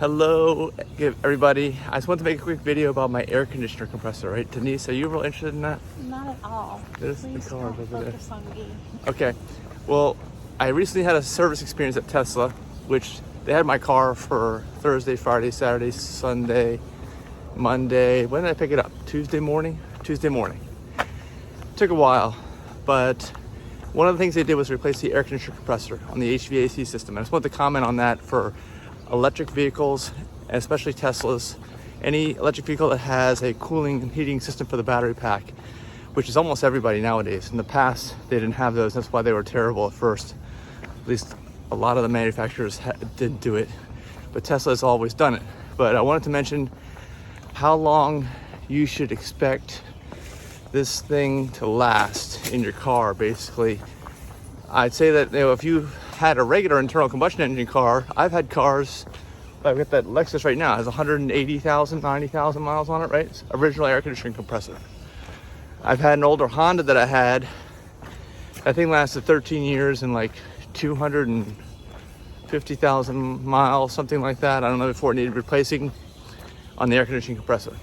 Hello everybody. I just want to make a quick video about my air conditioner compressor, right? Denise, are you real interested in that? Not at all. There's the car over there. Focus on me. Okay. Well, I recently had a service experience at Tesla, which they had my car for Thursday, Friday, Saturday, Sunday, Monday. When did I pick it up? Tuesday morning? Tuesday morning. Took a while, but one of the things they did was replace the air conditioner compressor on the HVAC system. I just want to comment on that for electric vehicles, and especially Teslas. Any electric vehicle that has a cooling and heating system for the battery pack, which is almost everybody nowadays. In the past, they didn't have those. That's why they were terrible at first. At least a lot of the manufacturers didn't do it, but Tesla has always done it. But I wanted to mention how long you should expect this thing to last in your car. Basically, I'd say that, if you had a regular internal combustion engine car, I've had cars, I've got that Lexus right now, it has 180,000, 90,000 miles on it, right? It's original air conditioning compressor. I've had an older Honda that I had, that thing lasted 13 years and like 250,000 miles, something like that. I don't know, before it needed replacing on the air conditioning compressor.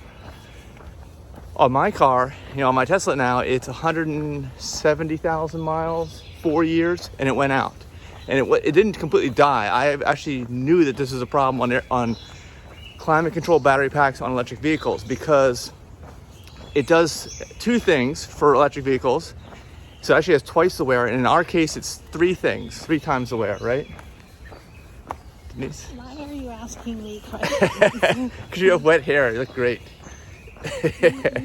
On my car, on my Tesla now, it's 170,000 miles, 4 years, and it went out. And it didn't completely die. I actually knew that this is a problem on climate control battery packs on electric vehicles, because it does two things for electric vehicles. So it actually has twice the wear, and in our case, it's three times the wear, right? Denise? Why are you asking me questions? Because you have wet hair, you look great. You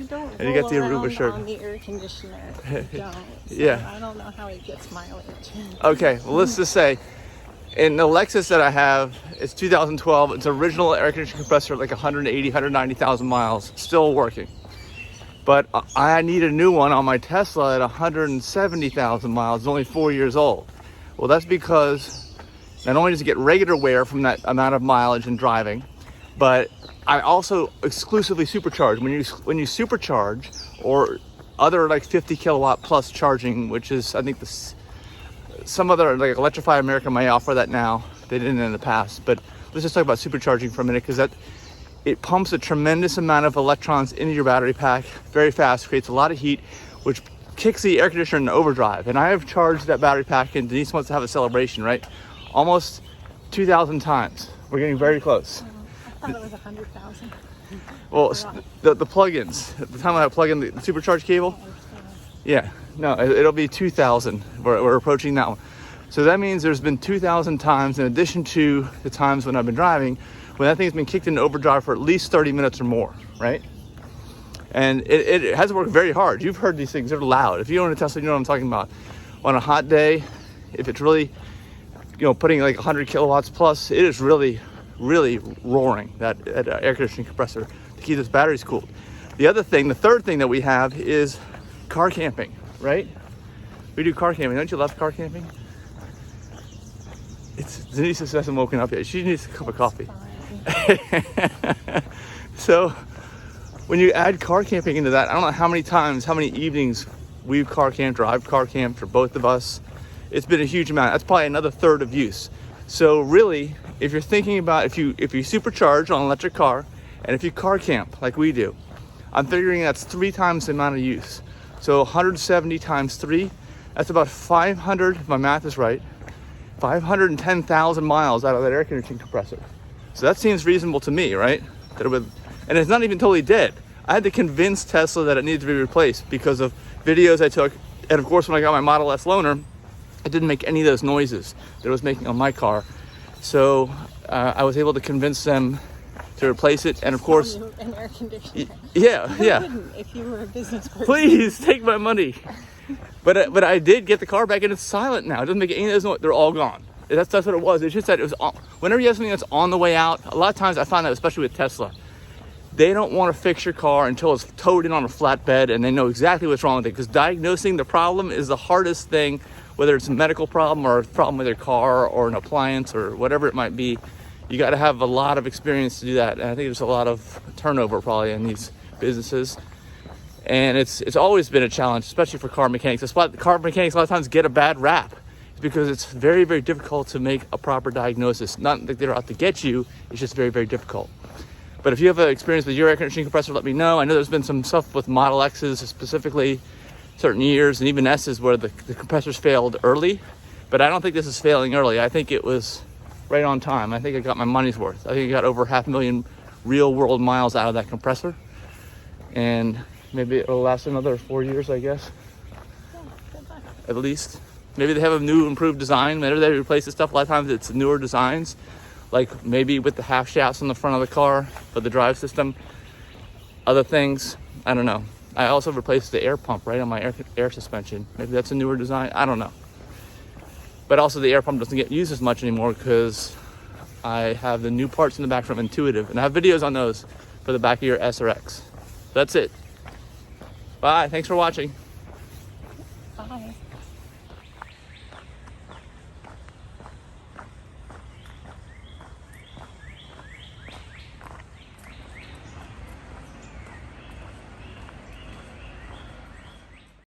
don't And you got the Aruba shirt on the air conditioner. You don't. So Yeah. I don't know how it gets mileage. Okay, well, let's just say, in the Lexus that I have, it's 2012. It's original air conditioning compressor, like 180, 190,000 miles, still working. But I need a new one on my Tesla at 170,000 miles. It's only 4 years old. Well, that's because not only does it get regular wear from that amount of mileage and driving, but I also exclusively supercharge. When you supercharge, or other like 50 kilowatt plus charging, which is, I think, some other, like Electrify America may offer that now. They didn't in the past. But let's just talk about supercharging for a minute, because it pumps a tremendous amount of electrons into your battery pack very fast, creates a lot of heat, which kicks the air conditioner into overdrive. And I have charged that battery pack, and Denise wants to have a celebration, right? Almost 2,000 times. We're getting very close. I thought it was 100,000. Well, the plug-ins, at the time I plug in the supercharge cable, yeah, no, it'll be 2,000. We're approaching that one. So that means there's been 2,000 times, in addition to the times when I've been driving, when that thing's been kicked into overdrive for at least 30 minutes or more, right? And it has worked very hard. You've heard these things, they're loud. If you own a Tesla, you know what I'm talking about. On a hot day, if it's really, putting like 100 kilowatts plus, it is really roaring, that air conditioning compressor, to keep those batteries cooled. The third thing that we have is car camping, right? We do car camping. Don't you love car camping? Denise just hasn't woken up yet. She needs a cup of coffee. So when you add car camping into that, I don't know how many evenings we've car camped, or I've car camped, or both of us. It's been a huge amount. That's probably another third of use. So really, if you're thinking about, if you supercharge on an electric car, and if you car camp like we do, I'm figuring that's 3 times the amount of use. So 170 times 3, that's about 500, if my math is right, 510,000 miles out of that air conditioning compressor. So that seems reasonable to me, right? And it's not even totally dead. I had to convince Tesla that it needed to be replaced because of videos I took. And of course, when I got my Model S loaner, it didn't make any of those noises that it was making on my car. So I was able to convince them to replace it. And of course, an air conditioner. Yeah. Wouldn't, if you were a business person. Please take my money. But I did get the car back, and it's silent now. It doesn't make any of those noises. They're all gone. That's what it was. It's just that it was whenever you have something that's on the way out. A lot of times I find that, especially with Tesla, they don't want to fix your car until it's towed in on a flatbed and they know exactly what's wrong with it. Because diagnosing the problem is the hardest thing, whether it's a medical problem or a problem with your car or an appliance or whatever it might be. You got to have a lot of experience to do that. And I think there's a lot of turnover probably in these businesses. And it's always been a challenge, especially for car mechanics. That's why car mechanics a lot of times get a bad rap. is because it's very, very difficult to make a proper diagnosis. Not that they're out to get you, it's just very, very difficult. But if you have an experience with your air conditioning compressor, let me know. I know there's been some stuff with Model X's, specifically certain years, and even S's where the compressors failed early. But I don't think this is failing early. I think it was right on time. I think I got my money's worth. I think I got over 500,000 real world miles out of that compressor. And maybe it'll last another 4 years, I guess. Yeah, good luck. At least. Maybe they have a new improved design. Maybe they replace the stuff. A lot of times it's newer designs, like maybe with the half shafts on the front of the car for the drive system. Other things, I don't know. I also replaced the air pump right on my air suspension. Maybe that's a newer design. I don't know. But also the air pump doesn't get used as much anymore because I have the new parts in the back from Intuitive, and I have videos on those for the back of your S or X. That's it. Bye. Thanks for watching.